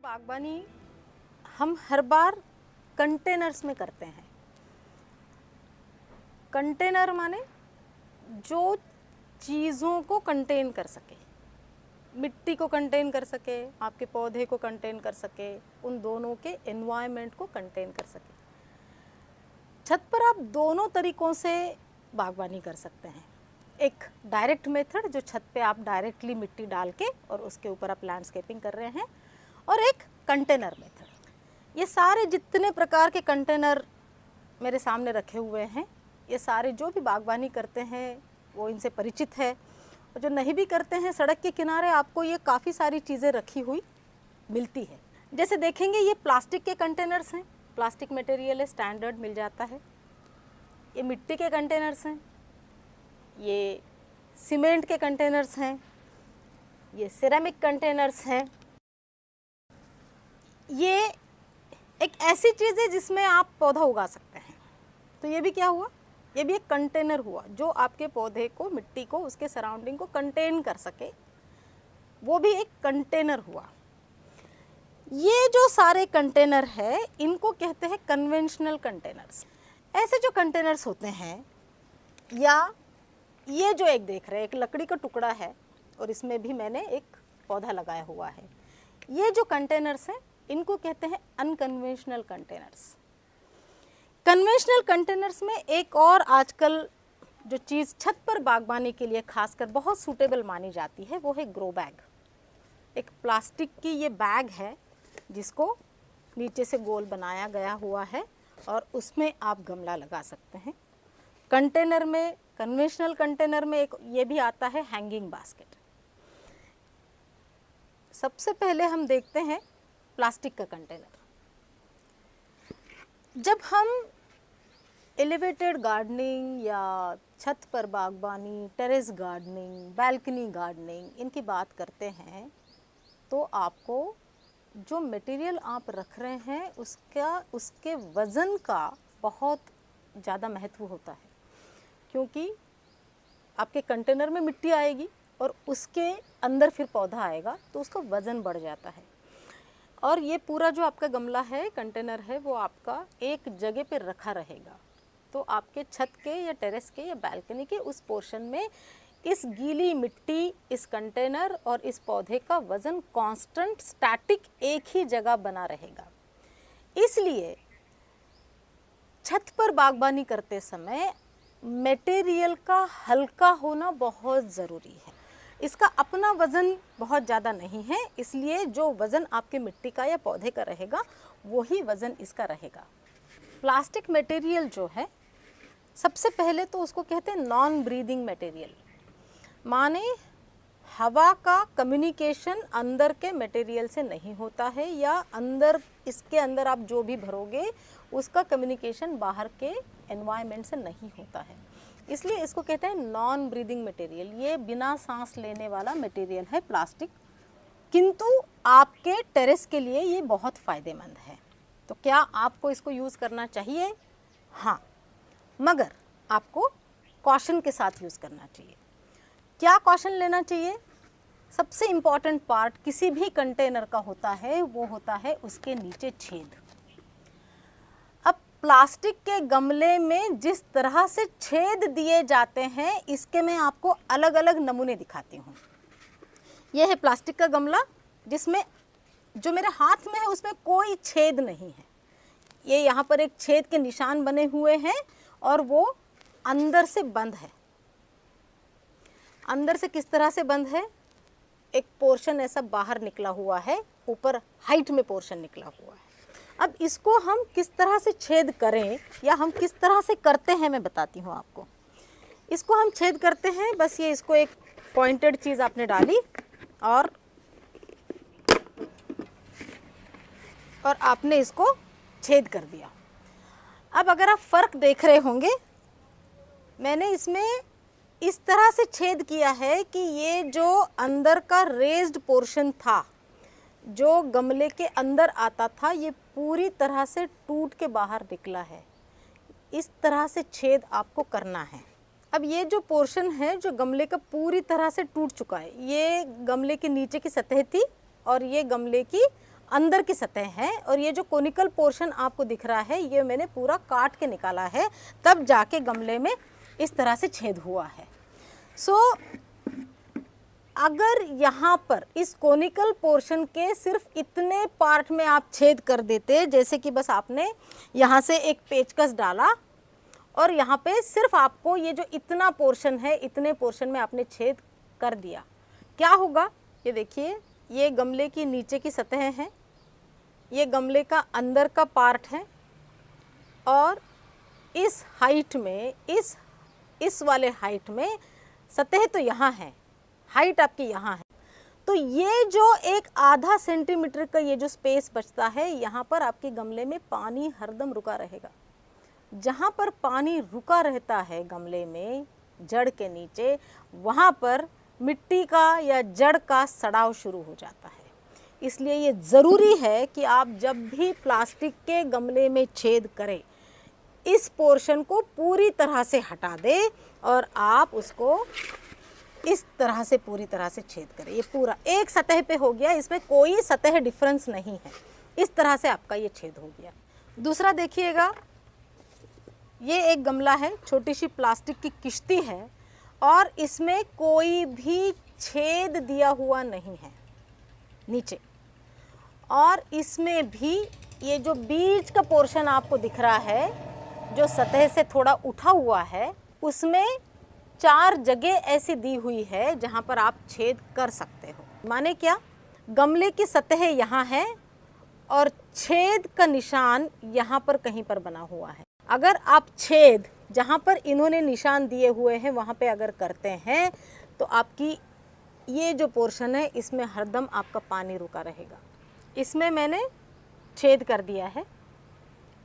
बागबानी हम हर बार कंटेनर्स में करते हैं। कंटेनर माने जो चीज़ों को कंटेन कर सके, मिट्टी को कंटेन कर सके, आपके पौधे को कंटेन कर सके, उन दोनों के एनवायरनमेंट को कंटेन कर सके। छत पर आप दोनों तरीक़ों से बागबानी कर सकते हैं। एक डायरेक्ट मेथड जो छत पे आप डायरेक्टली मिट्टी डाल के और उसके ऊपर आप लैंडस्केपिंग कर रहे हैं, और एक कंटेनर मेथड। ये सारे जितने प्रकार के कंटेनर मेरे सामने रखे हुए हैं, ये सारे जो भी बागबानी करते हैं वो इनसे परिचित है, और जो नहीं भी करते हैं सड़क के किनारे आपको ये काफ़ी सारी चीज़ें रखी हुई मिलती है। जैसे देखेंगे ये प्लास्टिक के कंटेनर्स हैं, प्लास्टिक मटेरियल है, स्टैंडर्ड मिल जाता है। ये मिट्टी के कंटेनर्स हैं, ये सीमेंट के कंटेनर्स हैं, ये सिरेमिक कंटेनर्स हैं। ये एक ऐसी चीज़ है जिसमें आप पौधा उगा सकते हैं। तो ये भी क्या हुआ, ये भी एक कंटेनर हुआ जो आपके पौधे को, मिट्टी को, उसके सराउंडिंग को कंटेन कर सके, वो भी एक कंटेनर हुआ। ये जो सारे कंटेनर है इनको कहते हैं कन्वेंशनल कंटेनर्स। ऐसे जो कंटेनर्स होते हैं, या ये जो एक देख रहे हैं, एक लकड़ी का टुकड़ा है और इसमें भी मैंने एक पौधा लगाया हुआ है, ये जो कंटेनर्स हैं इनको कहते हैं अनकन्वेंशनल कंटेनर्स। कन्वेंशनल कंटेनर्स में एक और आजकल जो चीज़ छत पर बागबानी के लिए खासकर बहुत सूटेबल मानी जाती है वो है ग्रो बैग। एक प्लास्टिक की ये बैग है जिसको नीचे से गोल बनाया गया हुआ है और उसमें आप गमला लगा सकते हैं। कंटेनर में, कन्वेंशनल कंटेनर में एक ये भी आता है हैंगिंग बास्केट। सबसे पहले हम देखते हैं प्लास्टिक का कंटेनर। जब हम एलिवेटेड गार्डनिंग या छत पर बागबानी, टेरेस गार्डनिंग, बालकनी गार्डनिंग इनकी बात करते हैं तो आपको जो मटेरियल आप रख रहे हैं उसके वज़न का बहुत ज़्यादा महत्व होता है, क्योंकि आपके कंटेनर में मिट्टी आएगी और उसके अंदर फिर पौधा आएगा तो उसका वज़न बढ़ जाता है। और ये पूरा जो आपका गमला है, कंटेनर है, वो आपका एक जगह पे रखा रहेगा। तो आपके छत के या टेरेस के या बालकनी के उस पोर्शन में इस गीली मिट्टी, इस कंटेनर और इस पौधे का वज़न कांस्टेंट, स्टैटिक एक ही जगह बना रहेगा। इसलिए छत पर बागबानी करते समय मटेरियल का हल्का होना बहुत ज़रूरी है। इसका अपना वज़न बहुत ज़्यादा नहीं है, इसलिए जो वज़न आपके मिट्टी का या पौधे का रहेगा वही वज़न इसका रहेगा। प्लास्टिक मटेरियल जो है, सबसे पहले तो उसको कहते हैं नॉन ब्रीदिंग मटेरियल, माने हवा का कम्युनिकेशन अंदर के मटेरियल से नहीं होता है, या अंदर इसके अंदर आप जो भी भरोगे उसका कम्युनिकेशन बाहर के एनवायरनमेंट से नहीं होता है, इसलिए इसको कहते हैं नॉन ब्रीदिंग मटेरियल। ये बिना सांस लेने वाला मटेरियल है प्लास्टिक, किंतु आपके टेरेस के लिए ये बहुत फ़ायदेमंद है। तो क्या आपको इसको यूज़ करना चाहिए? हाँ, मगर आपको कॉशन के साथ यूज़ करना चाहिए। क्या कॉशन लेना चाहिए? सबसे इम्पॉर्टेंट पार्ट किसी भी कंटेनर का होता है वो होता है उसके नीचे छेद। अब प्लास्टिक के गमले में जिस तरह से छेद दिए जाते हैं, इसके मैं आपको अलग अलग नमूने दिखाती हूँ। यह है प्लास्टिक का गमला जिसमें जो मेरे हाथ में है उसमें कोई छेद नहीं है। ये यहाँ पर एक छेद के निशान बने हुए हैं और वो अंदर से बंद है। अंदर से किस तरह से बंद है? एक पोर्शन ऐसा बाहर निकला हुआ है, ऊपर हाइट में पोर्शन निकला हुआ है। अब इसको हम किस तरह से छेद करें या हम किस तरह से करते हैं मैं बताती हूँ आपको। इसको हम छेद करते हैं, बस ये इसको एक पॉइंटेड चीज़ आपने डाली और आपने इसको छेद कर दिया। अब अगर आप फ़र्क देख रहे होंगे, मैंने इसमें इस तरह से छेद किया है कि ये जो अंदर का रेज्ड पोर्शन था, जो गमले के अंदर आता था, ये पूरी तरह से टूट के बाहर निकला है। इस तरह से छेद आपको करना है। अब ये जो पोर्शन है जो गमले का पूरी तरह से टूट चुका है, ये गमले के नीचे की सतह थी और ये गमले की अंदर की सतह है, और ये जो कोनिकल पोर्शन आपको दिख रहा है ये मैंने पूरा काट के निकाला है, तब जाके गमले में इस तरह से छेद हुआ है। सो अगर यहाँ पर इस कोनिकल पोर्शन के सिर्फ इतने पार्ट में आप छेद कर देते, जैसे कि बस आपने यहाँ से एक पेचकस डाला और यहाँ पे सिर्फ आपको ये जो इतना पोर्शन है, इतने पोर्शन में आपने छेद कर दिया, क्या होगा? ये देखिए, ये गमले की नीचे की सतह है, ये गमले का अंदर का पार्ट है, और इस हाइट में, इस वाले हाइट में सतह तो यहाँ है, हाइट आपकी यहाँ है, तो ये जो एक आधा सेंटीमीटर का ये जो स्पेस बचता है, यहाँ पर आपके गमले में पानी हरदम रुका रहेगा। जहाँ पर पानी रुका रहता है गमले में जड़ के नीचे, वहाँ पर मिट्टी का या जड़ का सड़ाव शुरू हो जाता है। इसलिए ये ज़रूरी है कि आप जब भी प्लास्टिक के गमले में छेद करें, इस पोर्शन को पूरी तरह से हटा दें और आप उसको इस तरह से पूरी तरह से छेद करें। ये पूरा एक सतह पे हो गया, इसमें कोई सतह डिफरेंस नहीं है। इस तरह से आपका ये छेद हो गया। दूसरा देखिएगा, ये एक गमला है, छोटी सी प्लास्टिक की किश्ती है, और इसमें कोई भी छेद दिया हुआ नहीं है नीचे, और इसमें भी ये जो बीच का पोर्शन आपको दिख रहा है जो सतह से थोड़ा उठा हुआ है, उसमें 4 जगह ऐसी दी हुई है जहाँ पर आप छेद कर सकते हो। माने क्या? गमले की सतह यहाँ है और छेद का निशान यहाँ पर कहीं पर बना हुआ है। अगर आप छेद जहाँ पर इन्होंने निशान दिए हुए हैं वहाँ पे अगर करते हैं तो आपकी ये जो पोर्शन है इसमें हरदम आपका पानी रुका रहेगा। इसमें मैंने छेद कर दिया है,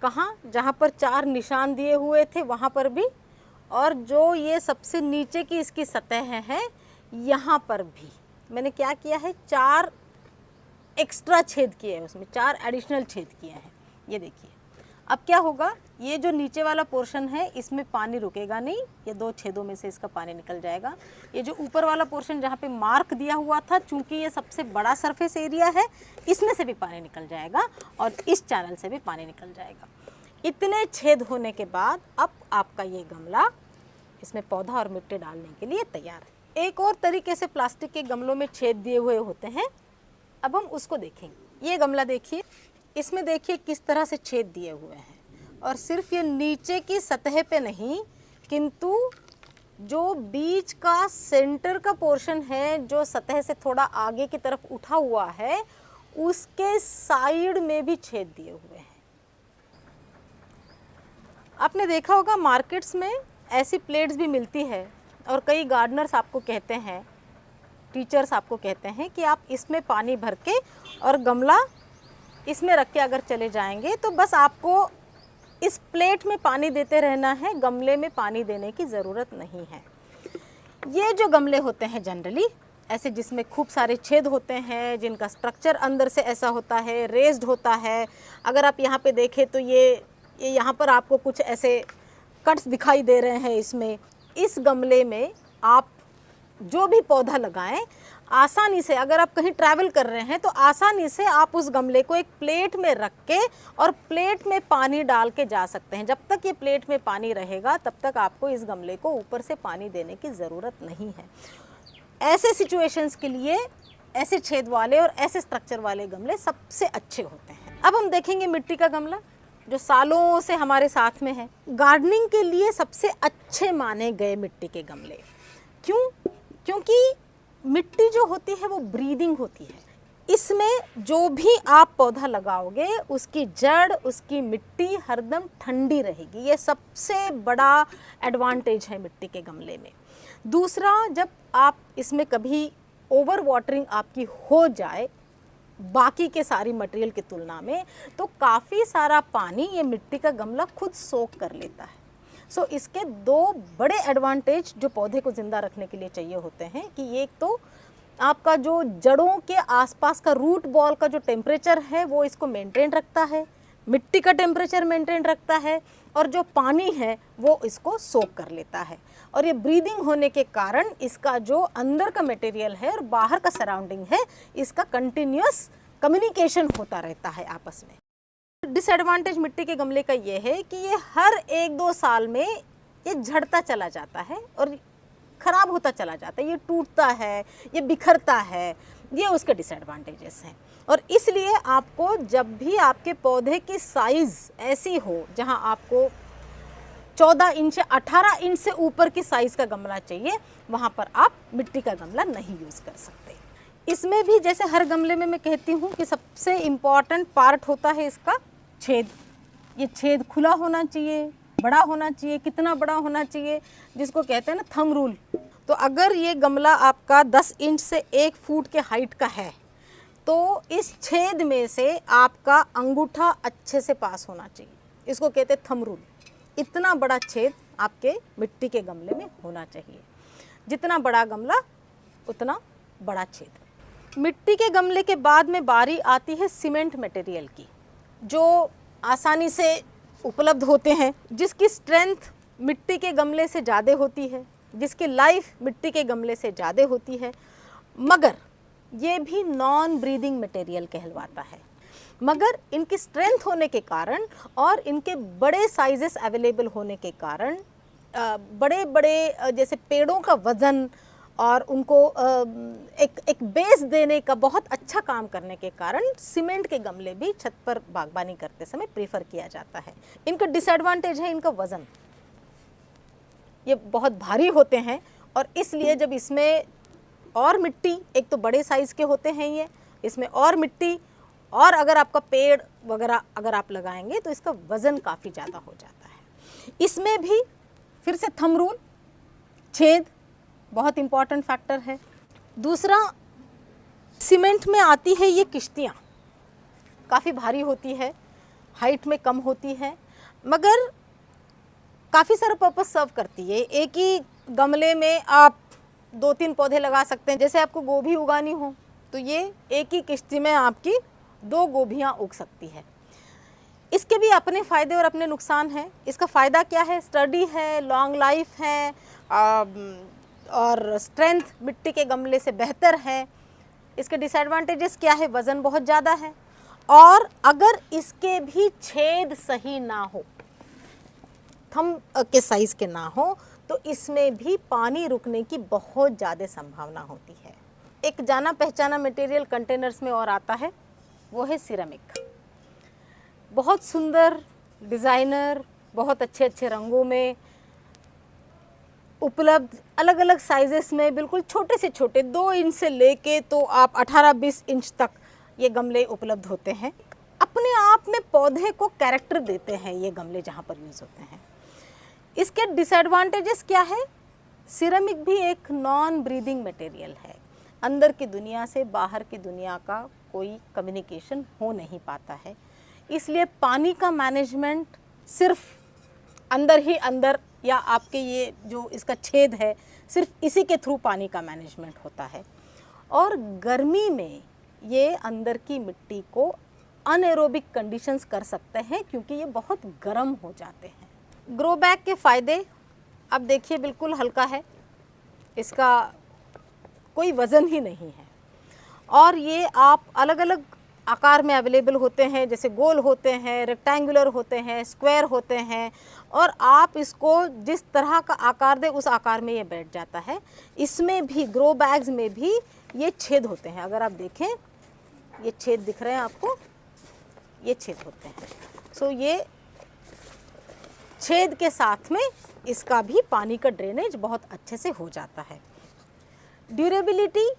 कहाँ? जहाँ पर 4 निशान दिए हुए थे वहाँ पर भी, और जो ये सबसे नीचे की इसकी सतह है यहाँ पर भी मैंने क्या किया है, 4 एक्स्ट्रा छेद किए हैं, उसमें 4 एडिशनल छेद किए हैं। ये देखिए, अब क्या होगा, ये जो नीचे वाला पोर्शन है इसमें पानी रुकेगा नहीं, ये 2 छेदों में से इसका पानी निकल जाएगा। ये जो ऊपर वाला पोर्शन जहाँ पे मार्क दिया हुआ था, चूंकि ये सबसे बड़ा सरफेस एरिया है, इसमें से भी पानी निकल जाएगा और इस चैनल से भी पानी निकल जाएगा। इतने छेद होने के बाद अब आपका ये गमला इसमें पौधा और मिट्टी डालने के लिए तैयार है। एक और तरीके से प्लास्टिक के गमलों में छेद दिए हुए होते हैं, अब हम उसको देखेंगे। ये गमला देखिए, इसमें देखिए किस तरह से छेद दिए हुए हैं, और सिर्फ ये नीचे की सतह पे नहीं, किंतु जो बीच का सेंटर का पोर्शन है जो सतह से थोड़ा आगे की तरफ उठा हुआ है, उसके साइड में भी छेद दिए हुए हैं। आपने देखा होगा मार्केट्स में ऐसी प्लेट्स भी मिलती है, और कई गार्डनर्स आपको कहते हैं, टीचर्स आपको कहते हैं कि आप इसमें पानी भर के और गमला इसमें रख के अगर चले जाएंगे तो बस आपको इस प्लेट में पानी देते रहना है, गमले में पानी देने की ज़रूरत नहीं है। ये जो गमले होते हैं जनरली ऐसे, जिसमें खूब सारे छेद होते हैं, जिनका स्ट्रक्चर अंदर से ऐसा होता है, रेज्ड होता है। अगर आप यहाँ पे देखें तो ये यहाँ पर आपको कुछ ऐसे कट्स दिखाई दे रहे हैं इसमें। इस गमले में आप जो भी पौधा लगाएं, आसानी से, अगर आप कहीं ट्रैवल कर रहे हैं तो आसानी से आप उस गमले को एक प्लेट में रख के और प्लेट में पानी डाल के जा सकते हैं। जब तक ये प्लेट में पानी रहेगा तब तक आपको इस गमले को ऊपर से पानी देने की ज़रूरत नहीं है। ऐसे सिचुएशंस के लिए ऐसे छेद वाले और ऐसे स्ट्रक्चर वाले गमले सबसे अच्छे होते हैं। अब हम देखेंगे मिट्टी का गमला, जो सालों से हमारे साथ में है। गार्डनिंग के लिए सबसे अच्छे माने गए मिट्टी के गमले। क्यों? क्योंकि मिट्टी जो होती है वो ब्रीदिंग होती है। इसमें जो भी आप पौधा लगाओगे उसकी जड़, उसकी मिट्टी हरदम ठंडी रहेगी। ये सबसे बड़ा एडवांटेज है मिट्टी के गमले में। दूसरा, जब आप इसमें कभी ओवर वाटरिंग आपकी हो जाए बाकी के सारी मटेरियल की तुलना में, तो काफ़ी सारा पानी ये मिट्टी का गमला खुद सोख कर लेता है। सो इसके 2 बड़े एडवांटेज जो पौधे को ज़िंदा रखने के लिए चाहिए होते हैं कि एक तो आपका जो जड़ों के आसपास का रूट बॉल का जो टेम्परेचर है वो इसको मेंटेन रखता है, मिट्टी का टेम्परेचर मेंटेन रखता है, और जो पानी है वो इसको सोख कर लेता है। और ये ब्रीदिंग होने के कारण इसका जो अंदर का मटेरियल है और बाहर का सराउंडिंग है, इसका कंटिन्यूस कम्युनिकेशन होता रहता है आपस में। डिसएडवांटेज मिट्टी के गमले का ये है कि ये हर 1-2 साल में ये झड़ता चला जाता है और ख़राब होता चला जाता है, ये टूटता है, ये बिखरता है, ये उसके डिसएडवांटेजेस हैं। और इसलिए आपको जब भी आपके पौधे की साइज़ ऐसी हो जहां आपको 14 इंच 18 इंच से ऊपर की साइज़ का गमला चाहिए, वहां पर आप मिट्टी का गमला नहीं यूज़ कर सकते। इसमें भी जैसे हर गमले में मैं कहती हूँ कि सबसे इम्पॉर्टेंट पार्ट होता है इसका छेद। ये छेद खुला होना चाहिए, बड़ा होना चाहिए। कितना बड़ा होना चाहिए? जिसको कहते हैं ना थंब रूल। तो अगर ये गमला आपका 10 इंच से 1 फुट के हाइट का है तो इस छेद में से आपका अंगूठा अच्छे से पास होना चाहिए। इसको कहते हैं थंब रूल। इतना बड़ा छेद आपके मिट्टी के गमले में होना चाहिए। जितना बड़ा गमला उतना बड़ा छेद। मिट्टी के गमले के बाद में बारी आती है सीमेंट मटेरियल की, जो आसानी से उपलब्ध होते हैं, जिसकी स्ट्रेंथ मिट्टी के गमले से ज़्यादा होती है, जिसकी लाइफ मिट्टी के गमले से ज़्यादा होती है, मगर ये भी नॉन ब्रीदिंग मटेरियल कहलवाता है। मगर इनकी स्ट्रेंथ होने के कारण और इनके बड़े साइजेस अवेलेबल होने के कारण, बड़े बड़े जैसे पेड़ों का वज़न और उनको एक बेस देने का बहुत अच्छा काम करने के कारण सीमेंट के गमले भी छत पर बागबानी करते समय प्रेफर किया जाता है। इनका डिसएडवांटेज है इनका वज़न। ये बहुत भारी होते हैं और इसलिए जब इसमें और मिट्टी, एक तो बड़े साइज़ के होते हैं ये, इसमें और मिट्टी और अगर आपका पेड़ वगैरह अगर आप लगाएंगे तो इसका वज़न काफ़ी ज़्यादा हो जाता है। इसमें भी फिर से थंब रूल, छेद बहुत इम्पॉर्टेंट फैक्टर है। दूसरा, सीमेंट में आती है ये किश्तियाँ, काफ़ी भारी होती है, हाइट में कम होती है, मगर काफ़ी सारा पर्पस सर्व करती है। एक ही गमले में आप 2-3 पौधे लगा सकते हैं। जैसे आपको गोभी उगानी हो तो ये एक ही किश्ती में आपकी 2 गोभियाँ उग सकती है। इसके भी अपने फ़ायदे और अपने नुकसान हैं। इसका फ़ायदा क्या है? स्टडी है, लॉन्ग लाइफ है और स्ट्रेंथ मिट्टी के गमले से बेहतर है। इसके डिसएडवांटेजेस क्या है? वज़न बहुत ज़्यादा है और अगर इसके भी छेद सही ना हो, थंब के साइज़ के ना हो, तो इसमें भी पानी रुकने की बहुत ज़्यादा संभावना होती है। एक जाना पहचाना मटेरियल कंटेनर्स में और आता है, वो है सिरेमिक। बहुत सुंदर डिज़ाइनर, बहुत अच्छे अच्छे रंगों में उपलब्ध, अलग अलग साइजेस में, बिल्कुल छोटे से छोटे 2 इंच से लेके तो आप 18-20 इंच तक ये गमले उपलब्ध होते हैं। अपने आप में पौधे को कैरेक्टर देते हैं ये गमले जहाँ पर यूज़ होते हैं। इसके डिसएडवांटेजेस क्या है? सिरेमिक भी एक नॉन ब्रीदिंग मटेरियल है। अंदर की दुनिया से बाहर की दुनिया का कोई कम्युनिकेशन हो नहीं पाता है, इसलिए पानी का मैनेजमेंट सिर्फ अंदर ही अंदर, या आपके ये जो इसका छेद है सिर्फ इसी के थ्रू पानी का मैनेजमेंट होता है। और गर्मी में ये अंदर की मिट्टी को अनएरोबिक कंडीशंस कर सकते हैं क्योंकि ये बहुत गर्म हो जाते हैं। ग्रो बैग के फ़ायदे, अब देखिए बिल्कुल हल्का है, इसका कोई वज़न ही नहीं है और ये आप अलग अलग आकार में अवेलेबल होते हैं, जैसे गोल होते हैं, रेक्टेंगुलर होते हैं, स्क्वायर होते हैं, और आप इसको जिस तरह का आकार दें उस आकार में ये बैठ जाता है। इसमें भी ग्रो बैग्स में भी ये छेद होते हैं, अगर आप देखें ये छेद दिख रहे हैं आपको, ये छेद होते हैं। सो ये छेद के साथ में इसका भी पानी का ड्रेनेज बहुत अच्छे से हो जाता है। ड्यूरेबिलिटी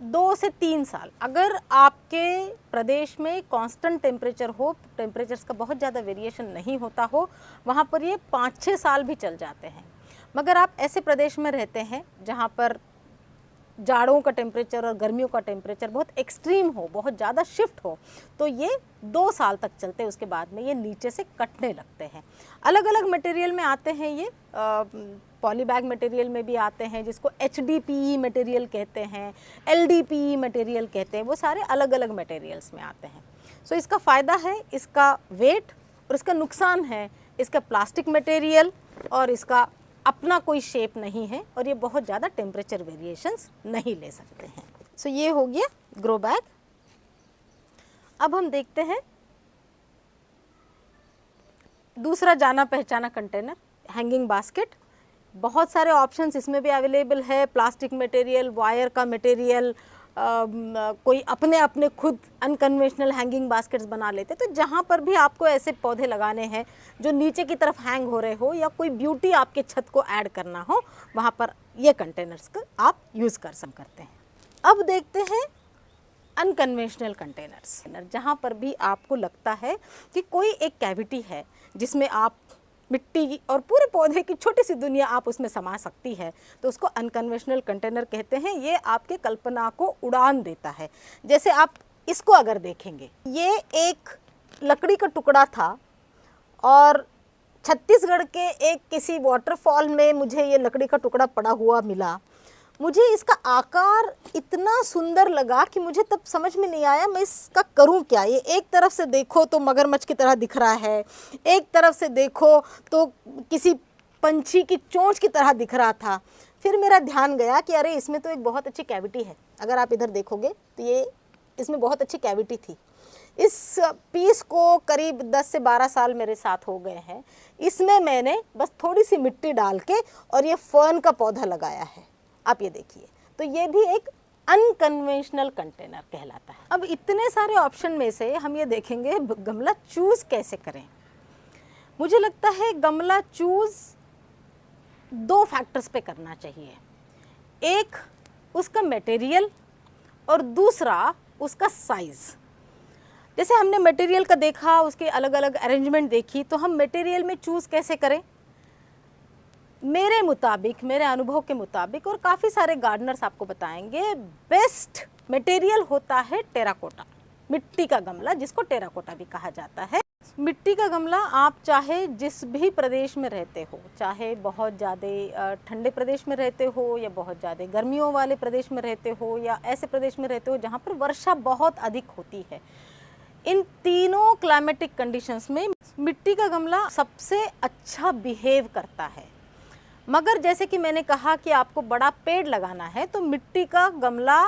2 से 3 साल। अगर आपके प्रदेश में कांस्टेंट टेम्परेचर हो, टेम्परेचर्स का बहुत ज़्यादा वेरिएशन नहीं होता हो, वहाँ पर ये 5-6 साल भी चल जाते हैं। मगर आप ऐसे प्रदेश में रहते हैं जहाँ पर जाड़ों का टेम्परेचर और गर्मियों का टेम्परेचर बहुत एक्सट्रीम हो, बहुत ज़्यादा शिफ्ट हो, तो ये 2 साल तक चलते हैं, उसके बाद में ये नीचे से कटने लगते हैं। अलग अलग मटेरियल में आते हैं ये, पॉलीबैग मटेरियल में भी आते हैं, जिसको HDPE मटेरियल कहते हैं, LDPE मटेरियल कहते हैं, वो सारे अलग अलग मटेरियल्स में आते हैं। सो इसका फ़ायदा है इसका वेट और इसका नुकसान है इसका प्लास्टिक मटेरियल, और इसका अपना कोई शेप नहीं है और ये बहुत ज़्यादा टेम्परेचर वेरिएशंस नहीं ले सकते हैं। सो ये हो गया ग्रो बैग। अब हम देखते हैं दूसरा जाना पहचाना कंटेनर, हैंगिंग बास्केट। बहुत सारे ऑप्शंस इसमें भी अवेलेबल है, प्लास्टिक मटेरियल, वायर का मटेरियल, कोई अपने अपने खुद अनकन्वेंशनल हैंगिंग बास्केट्स बना लेते। तो जहाँ पर भी आपको ऐसे पौधे लगाने हैं जो नीचे की तरफ हैंग हो रहे हो या कोई ब्यूटी आपके छत को ऐड करना हो, वहाँ पर ये कंटेनर्स का आप यूज़ कर सकते हैं। अब देखते हैं अनकन्वेंशनल कंटेनर्स, जहाँ पर भी आपको लगता है कि कोई एक कैविटी है जिसमें आप मिट्टी और पूरे पौधे की छोटी सी दुनिया आप उसमें समा सकती है, तो उसको अनकन्वेंशनल कंटेनर कहते हैं। ये आपके कल्पना को उड़ान देता है। जैसे आप इसको अगर देखेंगे, ये एक लकड़ी का टुकड़ा था और छत्तीसगढ़ के एक किसी वाटरफॉल में मुझे ये लकड़ी का टुकड़ा पड़ा हुआ मिला। मुझे इसका आकार इतना सुंदर लगा कि मुझे तब समझ में नहीं आया मैं इसका करूं क्या। ये एक तरफ से देखो तो मगरमच्छ की तरह दिख रहा है, एक तरफ से देखो तो किसी पंछी की चोंच की तरह दिख रहा था। फिर मेरा ध्यान गया कि अरे इसमें तो एक बहुत अच्छी कैविटी है। अगर आप इधर देखोगे तो ये इसमें बहुत अच्छी कैविटी थी। इस पीस को करीब 10 से 12 साल मेरे साथ हो गए हैं। इसमें मैंने बस थोड़ी सी मिट्टी डाल के और ये फर्न का पौधा लगाया है। आप ये देखिए, तो ये भी एक अनकन्वेंशनल कंटेनर कहलाता है। अब इतने सारे ऑप्शन में से हम ये देखेंगे गमला चूज कैसे करें। मुझे लगता है गमला चूज 2 फैक्टर्स पे करना चाहिए, एक उसका मटेरियल और दूसरा उसका साइज। जैसे हमने मटेरियल का देखा, उसके अलग अलग अरेंजमेंट देखी, तो हम मटेरियल में चूज कैसे करें। मेरे मुताबिक, मेरे अनुभव के मुताबिक, और काफ़ी सारे गार्डनर्स आपको बताएंगे, बेस्ट मटेरियल होता है टेराकोटा, मिट्टी का गमला, जिसको टेराकोटा भी कहा जाता है। मिट्टी का गमला आप चाहे जिस भी प्रदेश में रहते हो, चाहे बहुत ज़्यादा ठंडे प्रदेश में रहते हो या बहुत ज़्यादा गर्मियों वाले प्रदेश में रहते हो या ऐसे प्रदेश में रहते हो जहाँ पर वर्षा बहुत अधिक होती है, इन तीनों क्लाइमेटिक कंडीशंस में मिट्टी का गमला सबसे अच्छा बिहेव करता है। मगर जैसे कि मैंने कहा कि आपको बड़ा पेड़ लगाना है तो मिट्टी का गमला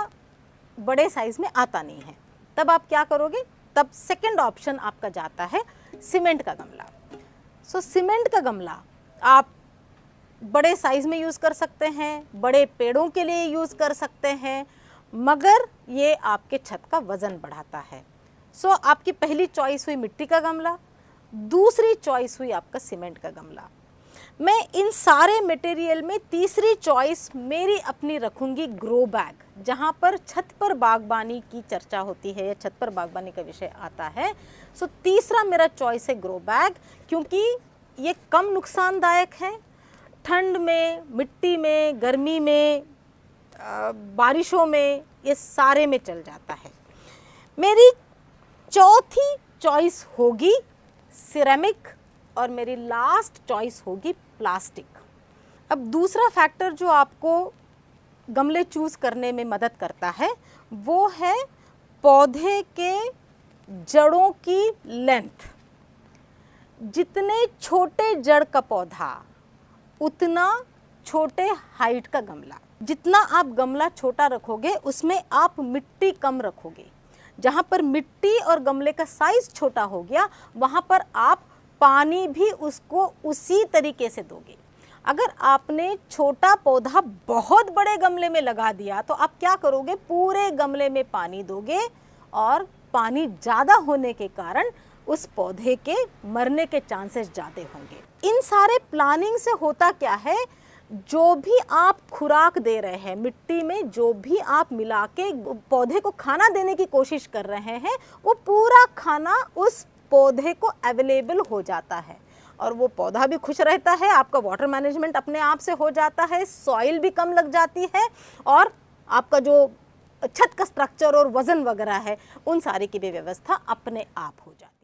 बड़े साइज में आता नहीं है। तब आप क्या करोगे, तब सेकंड ऑप्शन आपका जाता है सीमेंट का गमला। सो सीमेंट का गमला आप बड़े साइज में यूज़ कर सकते हैं, बड़े पेड़ों के लिए यूज़ कर सकते हैं, मगर ये आपके छत का वज़न बढ़ाता है। सो आपकी पहली चॉइस हुई मिट्टी का गमला, दूसरी चॉइस हुई आपका सीमेंट का गमला। मैं इन सारे मटेरियल में तीसरी चॉइस मेरी अपनी रखूंगी ग्रो बैग। जहाँ पर छत पर बागबानी की चर्चा होती है या छत पर बागबानी का विषय आता है, सो तीसरा मेरा चॉइस है ग्रो बैग, क्योंकि ये कम नुकसानदायक है। ठंड में, मिट्टी में, गर्मी में, बारिशों में, ये सारे में चल जाता है। मेरी चौथी चॉइस होगी सिरेमिक और मेरी लास्ट चॉइस होगी प्लास्टिक। अब दूसरा फैक्टर जो आपको गमले चूज़ करने में मदद करता है वो है पौधे के जड़ों की लेंथ। जितने छोटे जड़ का पौधा उतना छोटे हाइट का गमला। जितना आप गमला छोटा रखोगे उसमें आप मिट्टी कम रखोगे। जहाँ पर मिट्टी और गमले का साइज छोटा हो गया वहाँ पर आप पानी भी उसको उसी तरीके से दोगे। अगर आपने छोटा पौधा बहुत बड़े गमले में लगा दिया तो आप क्या करोगे, पूरे गमले में पानी दोगे और पानी ज़्यादा होने के कारण उस पौधे के मरने के चांसेस ज़्यादा होंगे। इन सारे प्लानिंग से होता क्या है, जो भी आप खुराक दे रहे हैं मिट्टी में, जो भी आप मिला के पौधे को खाना देने की कोशिश कर रहे हैं, वो पूरा खाना उस पौधे को अवेलेबल हो जाता है और वो पौधा भी खुश रहता है। आपका वाटर मैनेजमेंट अपने आप से हो जाता है, सॉइल भी कम लग जाती है और आपका जो छत का स्ट्रक्चर और वज़न वगैरह है उन सारी की भी व्यवस्था अपने आप हो जाती है।